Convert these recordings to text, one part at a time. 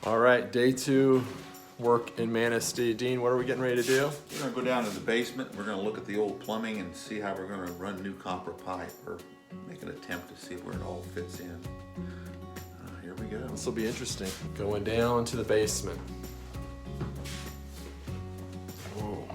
All right, day 2 work in Manistee. Dean, what are we getting ready to do? We're gonna go down to the basement. We're gonna look at the old plumbing and see how we're gonna run new copper pipe, or make an attempt to see where it all fits in. Here we go. This will be interesting. Going down to the basement. Whoa.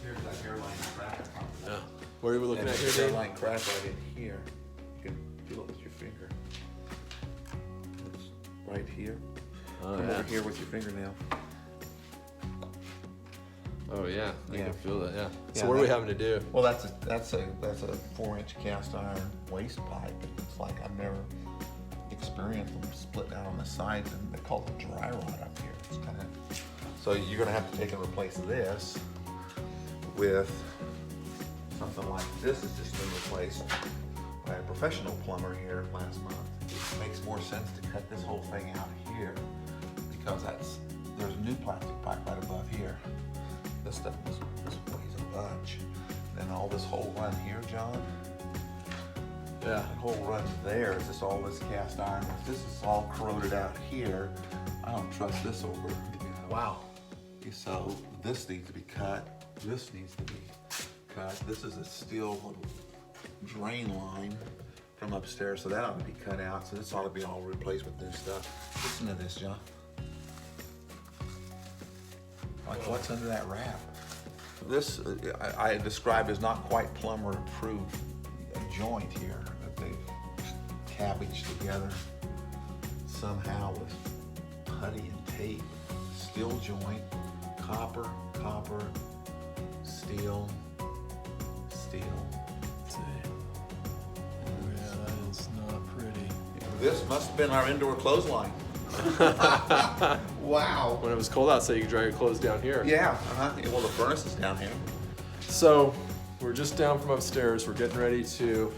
Here's that hairline crack. Yeah. What are we looking at here, Dean? Hairline crack right in here. You can feel it with your finger. It's right here. Oh, Come yeah. over here with your fingernail. Oh yeah, I Yeah. can feel that. Yeah. So Yeah, what are we that- having to do? Well, that's a 4-inch cast iron waste pipe. It's like I've never experienced them split out on the sides, and they call it dry rot up here. It's kind of, so you're gonna have to take and replace this with something like this. Has just been replaced by a professional plumber here last month. It makes more sense to cut this whole thing out here because there's new plastic pipe right above here. This stuff this weighs a bunch. Then all this whole run here, John, Yeah. that whole run there is just all this cast iron. If this is all corroded out here, I don't trust this over. Wow. So this needs to be cut. This needs to be cut. This is a steel drain line from upstairs, so that ought to be cut out. So this ought to be all replaced with new stuff. Listen to this, John. Like what's under that wrap? This I described as not quite plumber approved joint here that they've cabbaged together somehow with putty and tape. Steel joint, copper, steel. Let's see. Oh yeah, that is not pretty. This must have been our indoor clothesline. Wow. When it was cold outside, you could dry your clothes down here. Yeah, well, the furnace is down here. So we're just down from upstairs. We're getting ready to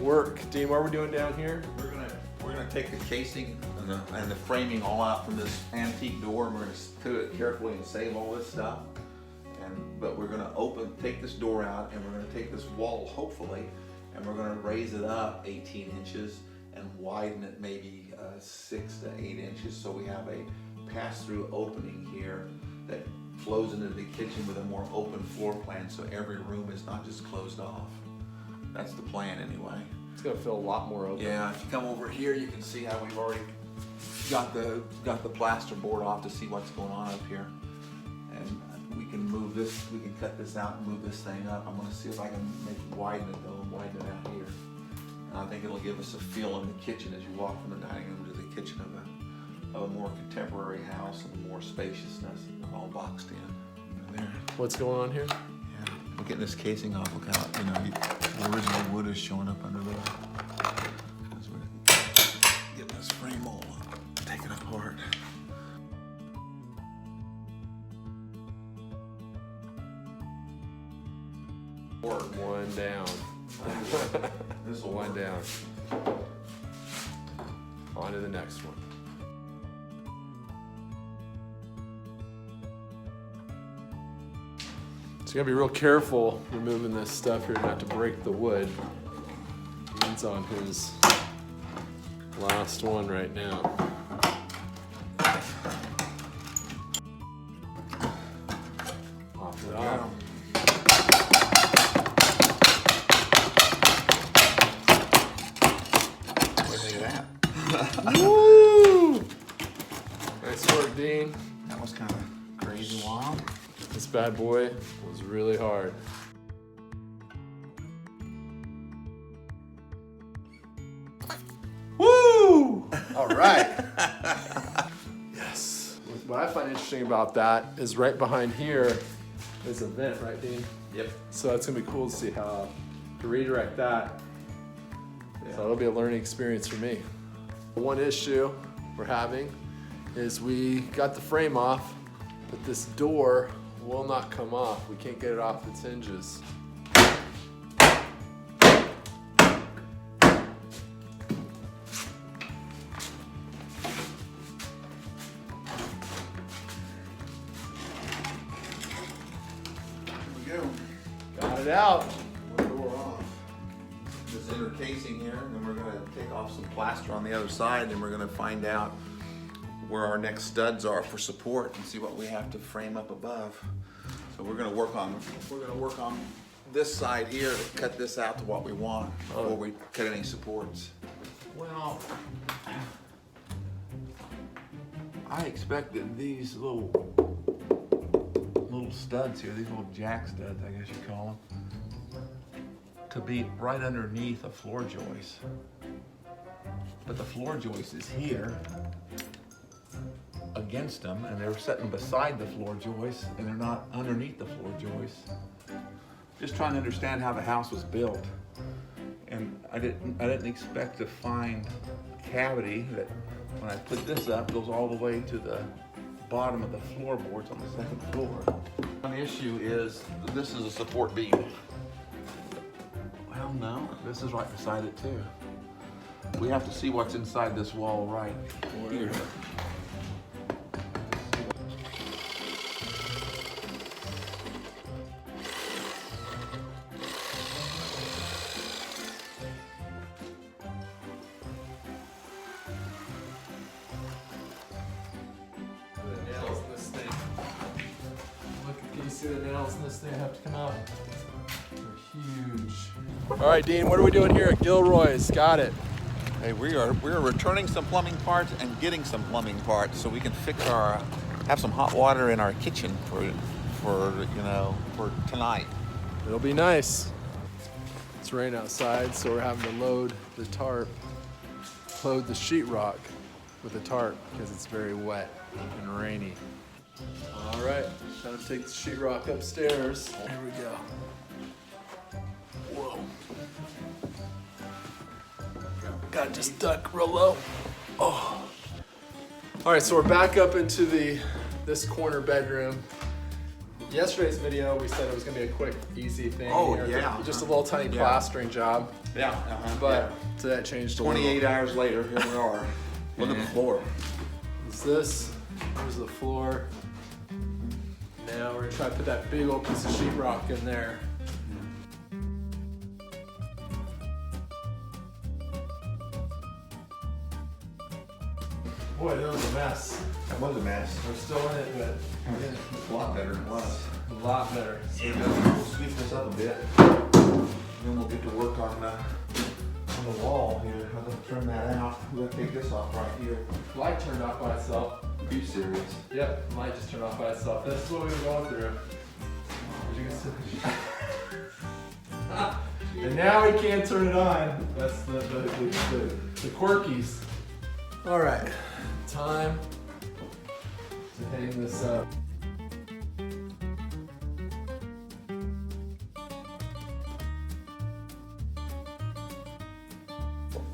work. Dean, what are we doing down here? We're gonna take the casing and the framing all out from this antique door, and we're gonna do it carefully and save all this stuff. But we're gonna take this door out, and we're gonna take this wall, hopefully, and we're gonna raise it up 18 inches and widen it maybe 6 to 8 inches, so we have a pass-through opening here that flows into the kitchen with a more open floor plan, so every room is not just closed off. That's the plan anyway. It's gonna feel a lot more open. Yeah, if you come over here, you can see how we've already got the plaster board off to see what's going on up here. And we can move this, we can cut this out and move this thing up. I'm gonna see if I can widen it though, and widen it out here. And I think it'll give us a feel in the kitchen as you walk from the dining room to the kitchen of a more contemporary house and more spaciousness, all boxed in. There. What's going on here? Yeah, we're getting this casing off. Look how, the original wood is showing up under there. As we're getting this frame all taken apart. One down. This will One down. On to the next one. So you gotta be real careful removing this stuff here not to break the wood. Dean's on his last one right now. Off it off. What do you think of that? Woo! Nice work, Dean. That was kind of crazy wild. This bad boy was really hard. Woo! All right. Yes. What I find interesting about that is right behind here is a vent, right, Dean? Yep. So that's gonna be cool to see how to redirect that. Yeah. So it'll be a learning experience for me. One issue we're having is we got the frame off, but this door will not come off. We can't get it off its hinges. Here we go. Got it out. One door off. This inner casing here, and then we're gonna take off some plaster on the other side, and we're gonna find out where our next studs are for support and see what we have to frame up above. So we're gonna work on this side here to cut this out to what we want before we cut any supports. Well, I expected these little studs here, these little jack studs, I guess you call them, to be right underneath a floor joist. But the floor joist is here against them, and they're sitting beside the floor joist, and they're not underneath the floor joist. Just trying to understand how the house was built. And I didn't expect to find a cavity that, when I put this up, goes all the way to the bottom of the floorboards on the second floor. One issue is, this is a support beam. Well, no, this is right beside it too. We have to see what's inside this wall right here. See the nails in this thing have to come out. They're huge. All right, Dean, what are we doing here at Gilroy's? Got it. Hey, we're returning some plumbing parts and getting some plumbing parts so we can fix have some hot water in our kitchen for tonight. It'll be nice. It's rain outside, so we're having to load the sheetrock with the tarp because it's very wet and rainy. All right, time to take the sheetrock upstairs. Here we go. Whoa. Gotta just duck real low. Oh. All right, so we're back up into this corner bedroom. Yesterday's video, we said it was gonna be a quick, easy thing. Oh, here. yeah. Just a little tiny plastering job. Yeah. But so that changed a little. 28 hours later, here we are. Look at the floor. Is this? Here's the floor. Now we're gonna try to put that big old piece of sheetrock in there. Boy, that was a mess. That was a mess. We're still in it, but It's a lot better than it was. a lot better. Yeah, we'll sweep this up a bit. Then we'll get to work on the wall here. I'm gonna trim that out. We're gonna take this off right here. Light turned off by itself. Are you serious? Yep, light just turned off by itself. This is what we were going through. And now we can't turn it on. That's the quirkies. All right, time to hang this up.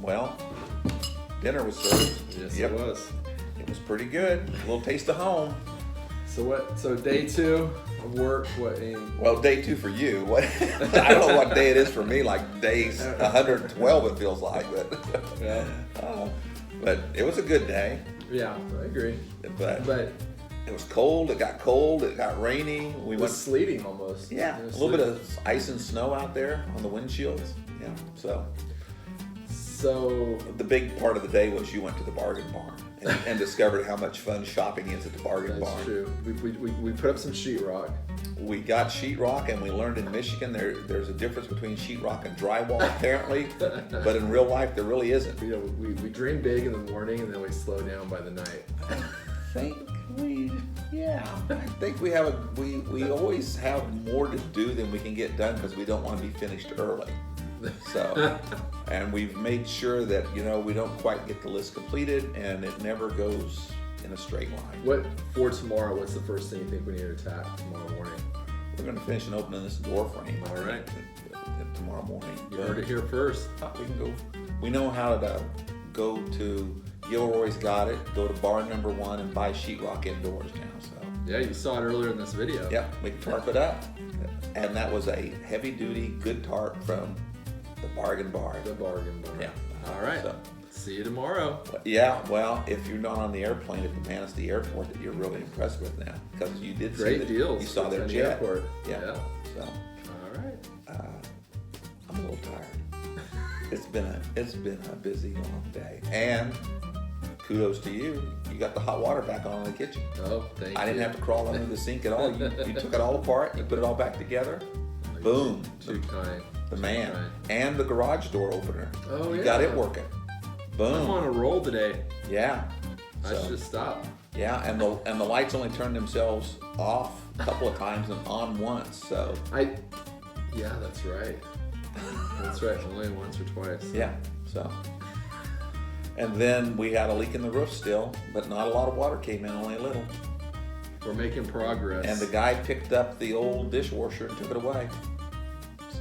Well, dinner was served. Yes, Yep. it was. It was pretty good. A little taste of home. So what? So day 2 of work. What? Well, day 2 for you. What? I don't know what day it is for me. Like days 112, it feels like. But Yeah. but it was a good day. Yeah, I agree. But But it was cold. It got cold. It got rainy. We it was sleeting almost. Yeah, It a was little bit sleeting. of ice and snow out there on the windshields. Yeah. So The big part of the day was you went to the bargain barn and discovered how much fun shopping is at the bargain that's barn. true. We put up some sheetrock. We got sheetrock, and we learned in Michigan there's a difference between sheetrock and drywall apparently, but in real life there really isn't. You know, we dream big in the morning and then we slow down by the night. I think we have we always have more to do than we can get done because we don't want to be finished early. So, and we've made sure that we don't quite get the list completed, and it never goes in a straight line. What for tomorrow? What's the first thing you think we need to attack tomorrow morning? We're going to finish and opening this door frame. All right. Tomorrow morning. You heard it here first. We can go. We know how to go to Gilroy's. Got it. Go to bar number 1 and buy sheetrock indoors now. So. Yeah, you saw it earlier in this video. Yep, we can tarp it up, and that was a heavy-duty, good tarp from the bargain barn. The bargain barn. Yeah. All right. So, See you tomorrow. yeah, well, if you're not on the airplane at the Manistee Airport that you're really impressed with now, because you did Great see deals. You saw at their the jet. airport. Yeah. Yeah. So All right. I'm a little tired. It's been a busy long day. And kudos to you. You got the hot water back on in the kitchen. Oh, thank you. I didn't have to crawl under the sink at all. You took it all apart, you put it all back together. Boom. Too kind. The man. Right. And the garage door opener. Oh, You yeah. got it working. I'm on Boom. a roll today. Yeah. I So, should have stopped. yeah, and the lights only turned themselves off a couple of times and on once. So Yeah, that's right. That's right. Only once or twice. yeah. So. And then we had a leak in the roof still, but not a lot of water came in, only a little. We're making progress. And the guy picked up the old dishwasher and took it away. So,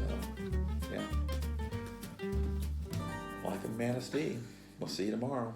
yeah. Life in Manistee. We'll see you tomorrow.